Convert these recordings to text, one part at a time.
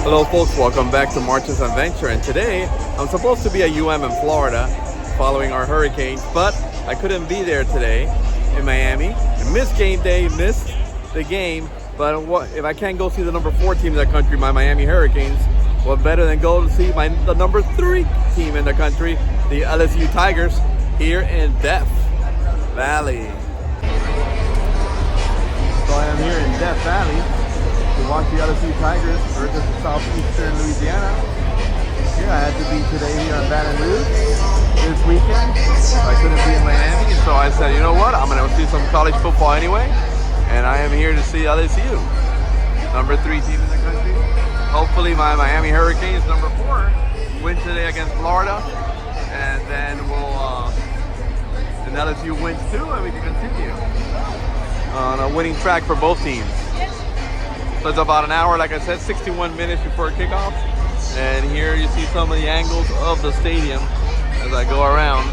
Hello folks, welcome back to March's Adventure, and today I'm supposed to be at UM in Florida following our hurricanes, but I couldn't be there today in Miami. I missed game day, missed the game, but if I can't go see the number 4 team in the country, my Miami Hurricanes, what better than go to see the number 3 team in the country, the LSU Tigers, here in Death Valley. So I am here in Death Valley to watch the LSU Tigers versus Southeastern Louisiana. Yeah, I had to be today here in Baton Rouge this weekend. I couldn't be in Miami, so I said, you know what, I'm going to see some college football anyway. And I am here to see LSU, number 3 team in the country. Hopefully my Miami Hurricanes, number 4, win today against Florida. And then and LSU wins too, and we can continue on a winning track for both teams. So it's about an hour, like I said, 61 minutes before kickoff. And here you see some of the angles of the stadium as I go around.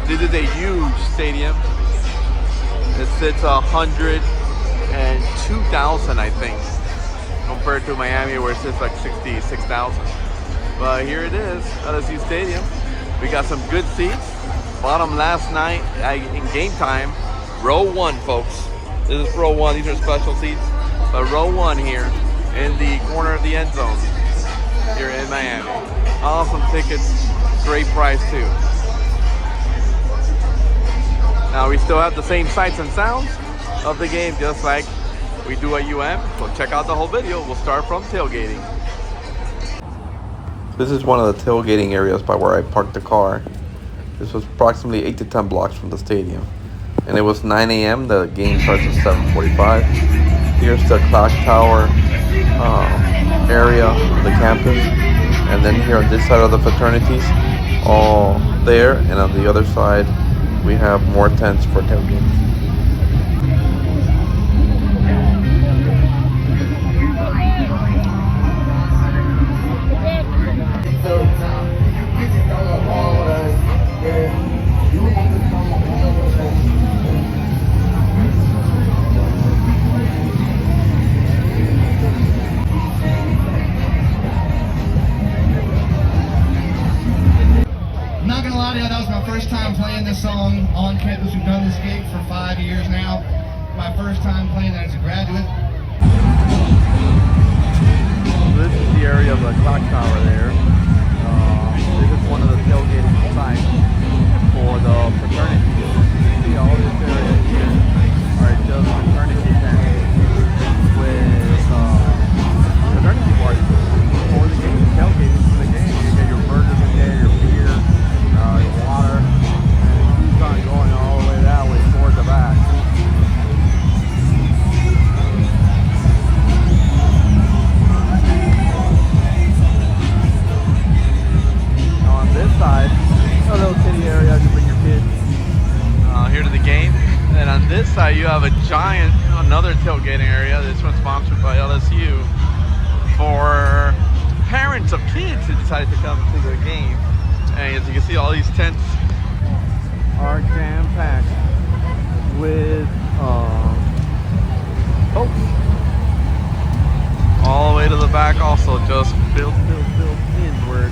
This is a huge stadium. It sits 102,000, I think, compared to Miami where it sits like 66,000. But here it is, LSU Stadium. We got some good seats. Bought them last night in game time. Row 1, folks. This is row 1. These are special seats. But row 1 here in the corner of the end zone here in Miami. Awesome tickets. Great price too. Now we still have the same sights and sounds of the game just like we do at UM. So check out the whole video. We'll start from tailgating. This is one of the tailgating areas by where I parked the car. This was approximately 8 to 10 blocks from the stadium. And it was 9 a.m. The game starts at 7:45. Here's the clock tower area of the campus. And then here on this side of the fraternities, all there. And on the other side, we have more tents for tailgating. That was my first time playing this song on campus. We've done this gig for 5 years now. My first time playing that as a graduate. This is the area of the clock tower there. This is one of the tailgating sites for the fraternity. See all this area here are just fraternity tents with fraternity parties for the game, tailgating for the game. You get your burgers in there, your beer, your water, and it keeps on going all the way that way toward the back. Now on this side, a little kiddie area to bring your kids here to the game. And on this side, you have a giant, another tailgating area. This one's sponsored by LSU for parents of kids who decided to come to the game. And as you can see, all these tents are jam-packed with folks. All the way to the back also, just built inward.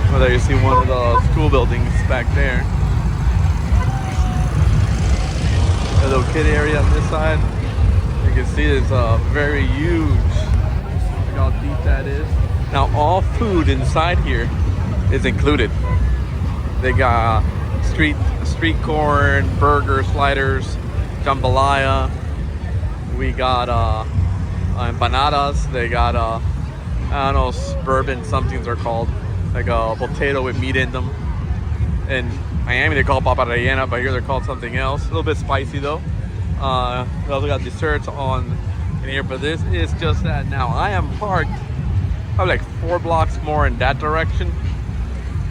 Well, there you see one of the school buildings back there. A little kid area on this side. You can see it's very huge. Look how deep that is. Now all food inside here is included. They got street corn, burger, sliders, jambalaya. We got empanadas. They got I don't know, suburban somethings they're called, like a potato with meat in them. In Miami they call papa rellena, but here they're called something else. A little bit spicy though. We also got desserts on in here, but this is just that. Now I am parked probably like 4 blocks more in that direction,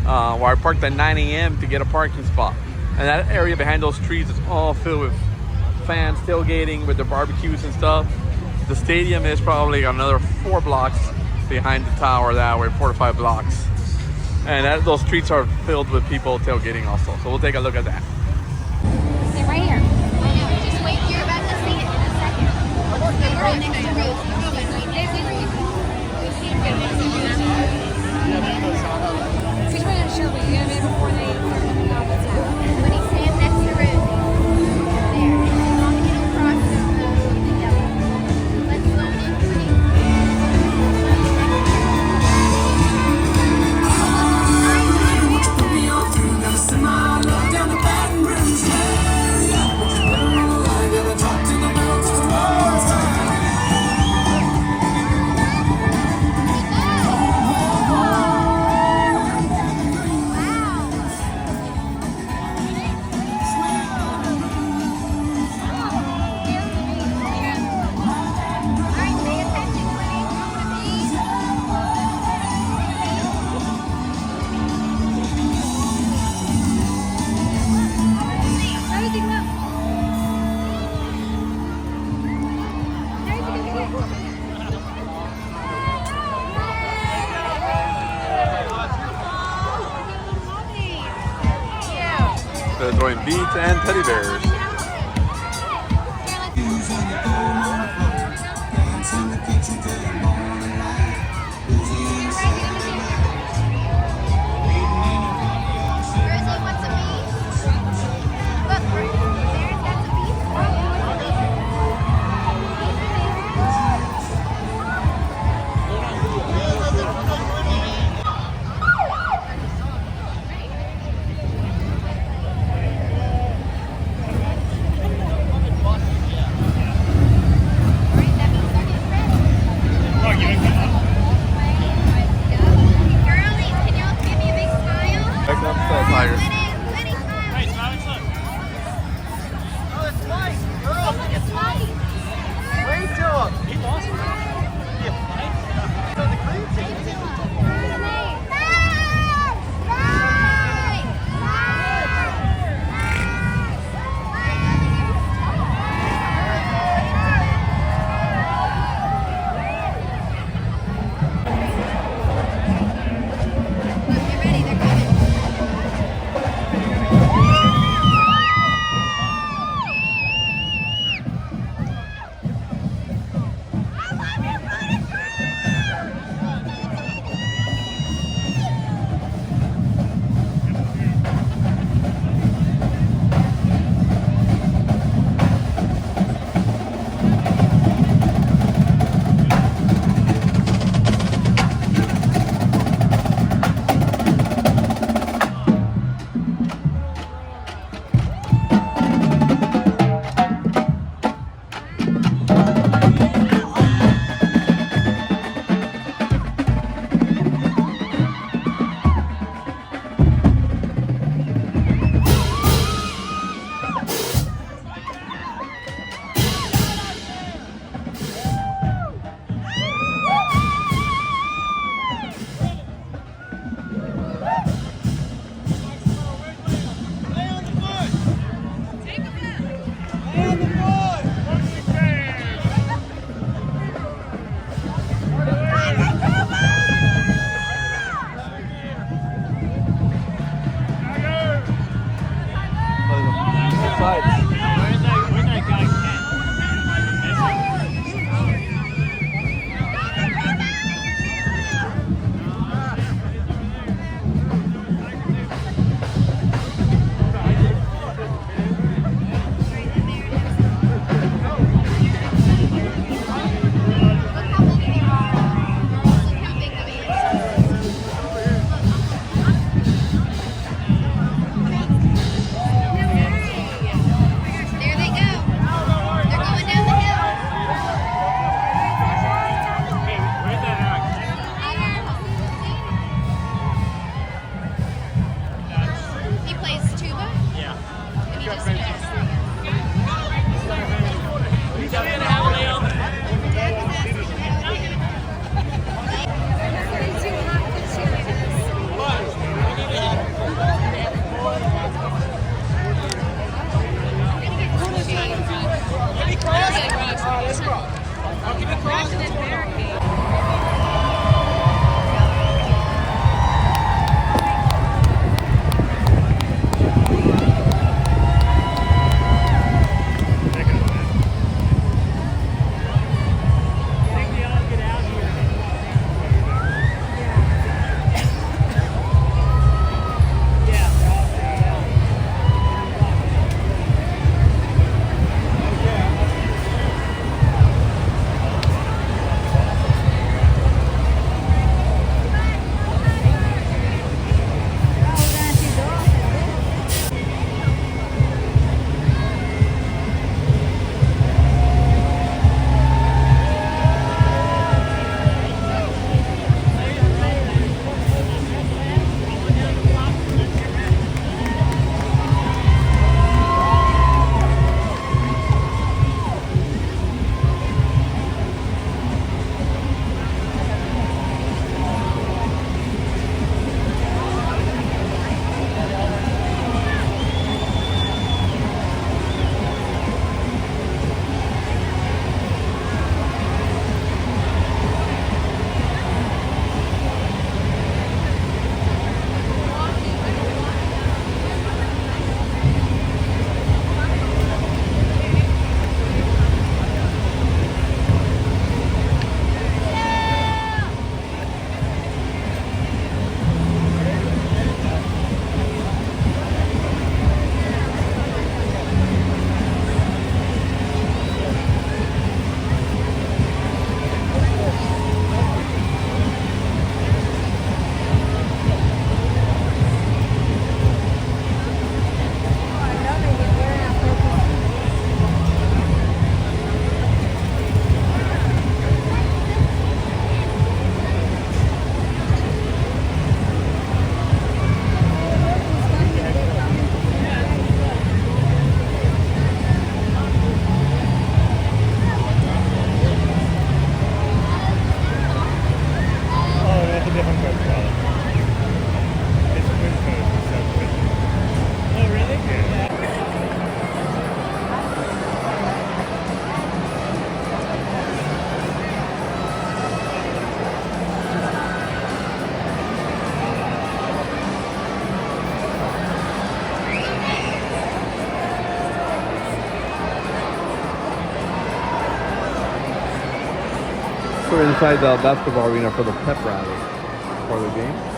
where I parked at 9 a.m. to get a parking spot. And that area behind those trees is all filled with fans tailgating with their barbecues and stuff. The stadium is probably another 4 blocks behind the tower that way, 4 to 5 blocks. And those streets are filled with people tailgating also. So we'll take a look at that. Sit right here. Just wait, you're about to see it in a second. Right next to Rose. They're throwing beads and teddy bears. we're inside the basketball arena for the pep rally for the game.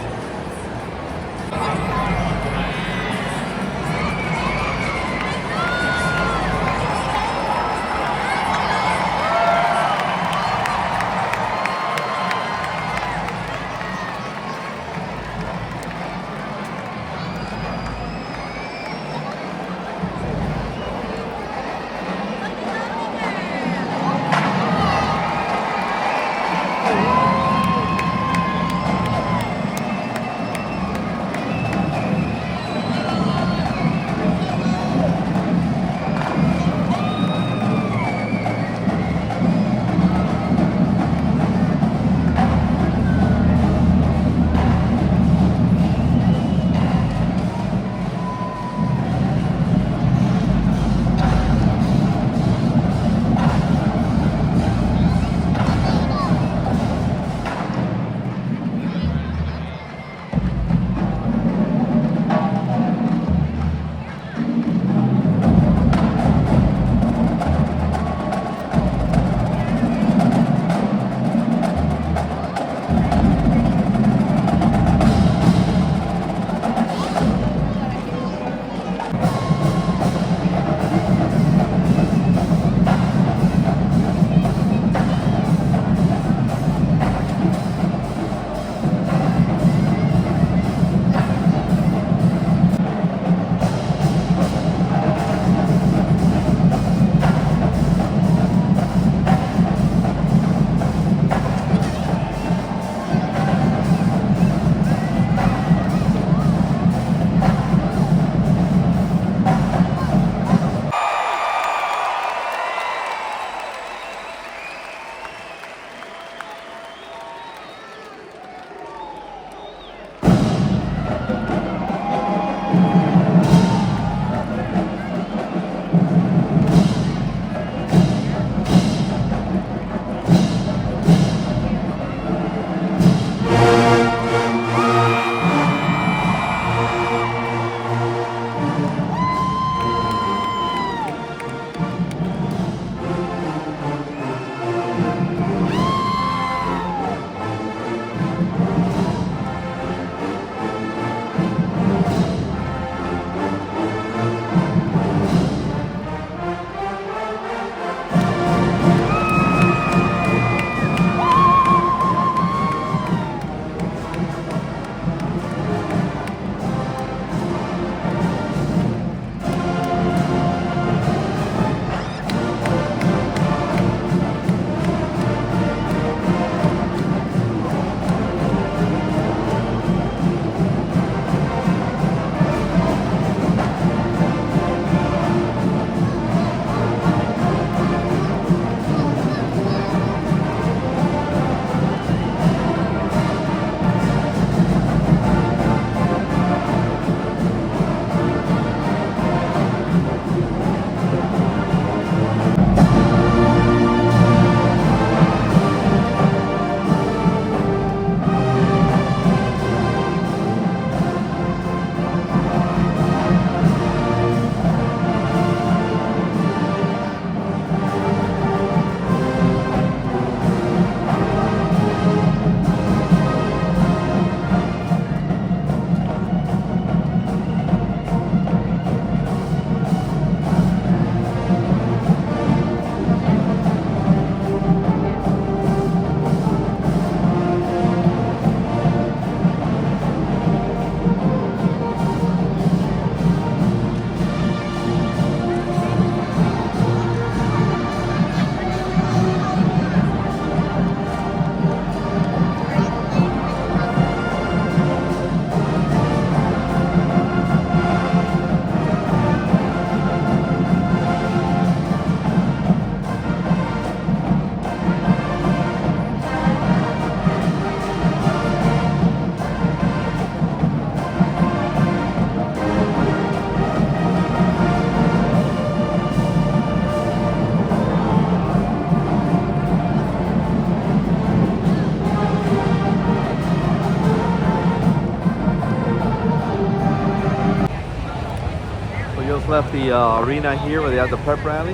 left the arena here where they had the prep rally.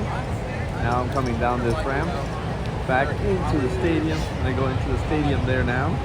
Now I'm coming down this ramp back into the stadium. And they go into the stadium there now.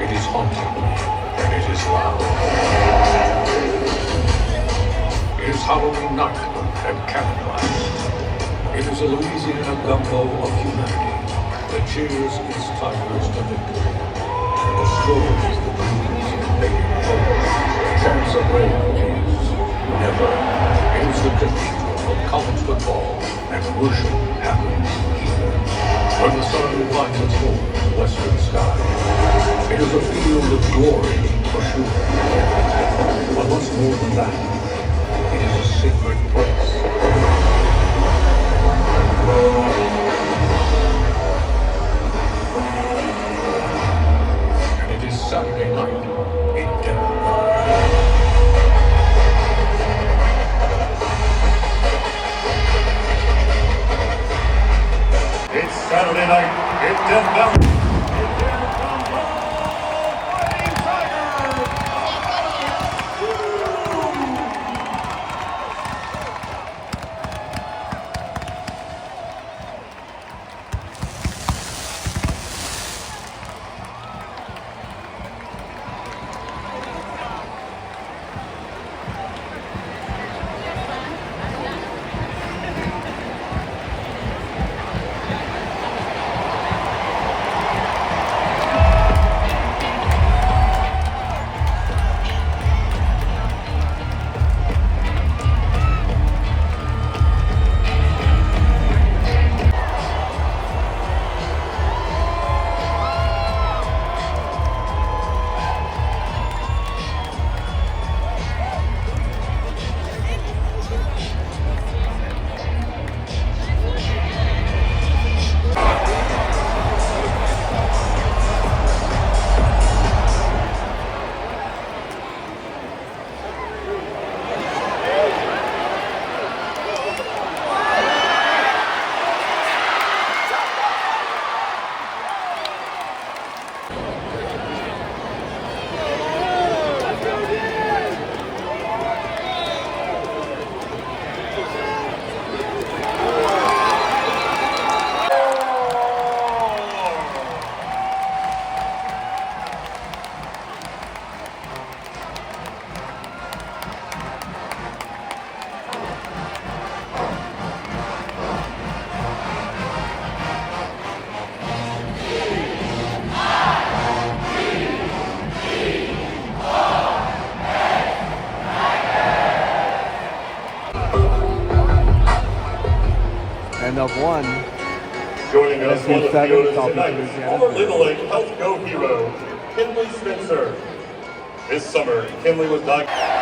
It is haunting, and it is loud. It is Halloween night at Camelot. It is a Louisiana gumbo of humanity that cheers its tigers to victory, and destroys the dreams of invading foes. Chance of rain is never. It is the cathedral of college football, and worship happens here, where the sun finds its home in the western sky. It is a field of glory for sure. But what's more than that, it is a sacred place. And it is Saturday night in Denver. It's Saturday night in Denver. End of one. Joining us on the LSU 7, field South tonight, Louisiana. former Little League Health Go hero, Kinley Spencer. This summer, Kinley was diagnosed.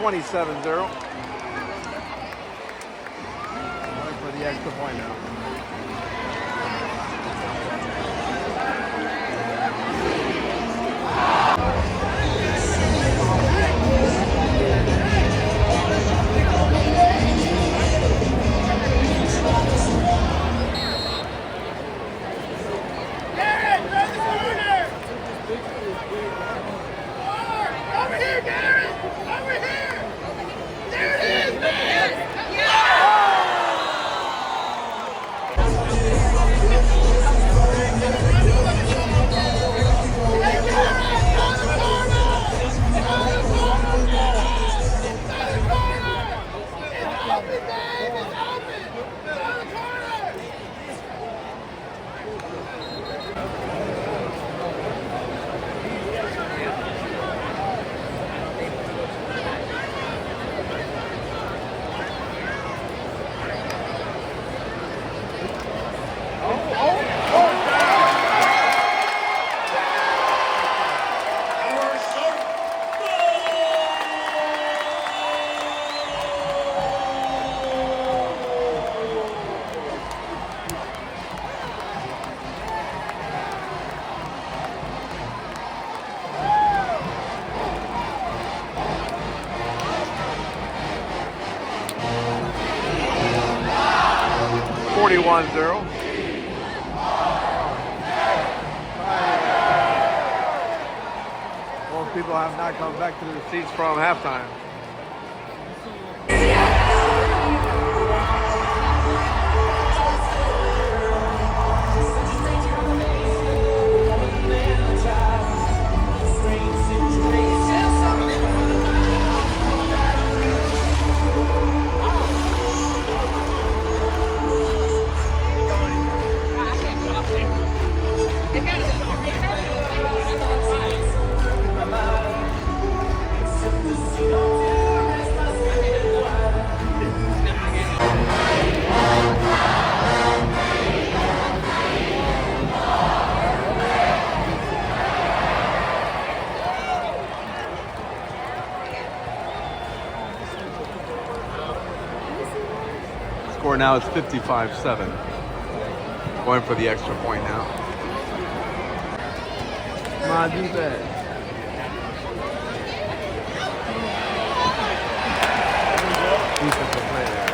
27-0. For the extra point now. Most people have not come back to their seats from halftime. Score now is 55-7. Going for the extra point now. Come on, defense. Defensive player.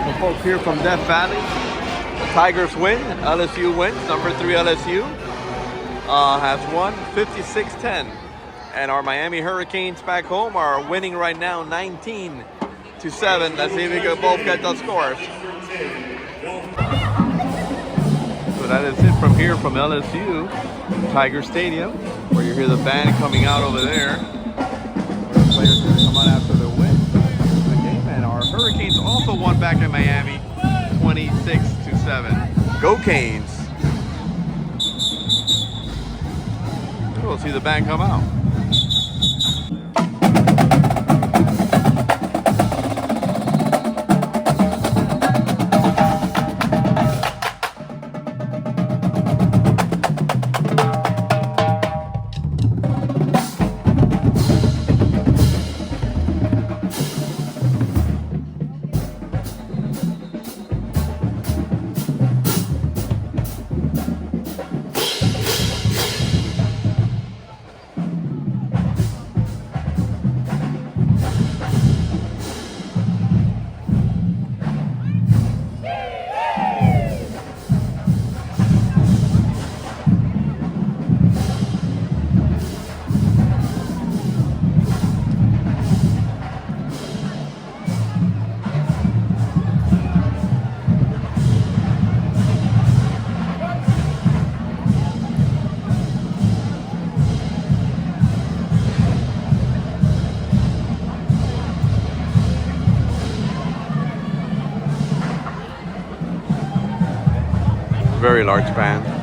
The folks here from Death Valley. The Tigers win. LSU wins. Number 3 LSU has won 56-10. And our Miami Hurricanes back home are winning right now 19-7. Let's see if we can both get those scores. So that is it from here from LSU, Tiger Stadium, where you hear the band coming out over there. The players going to come out after the win. The game, and our Hurricanes also won back in Miami 26-7. Go Canes. We'll see the band come out. Very large band.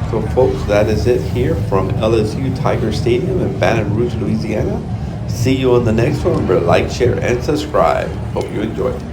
So folks, that is it here from LSU Tiger Stadium in Baton Rouge, Louisiana. See you on the next one. Remember, like, share, and subscribe. Hope you enjoy.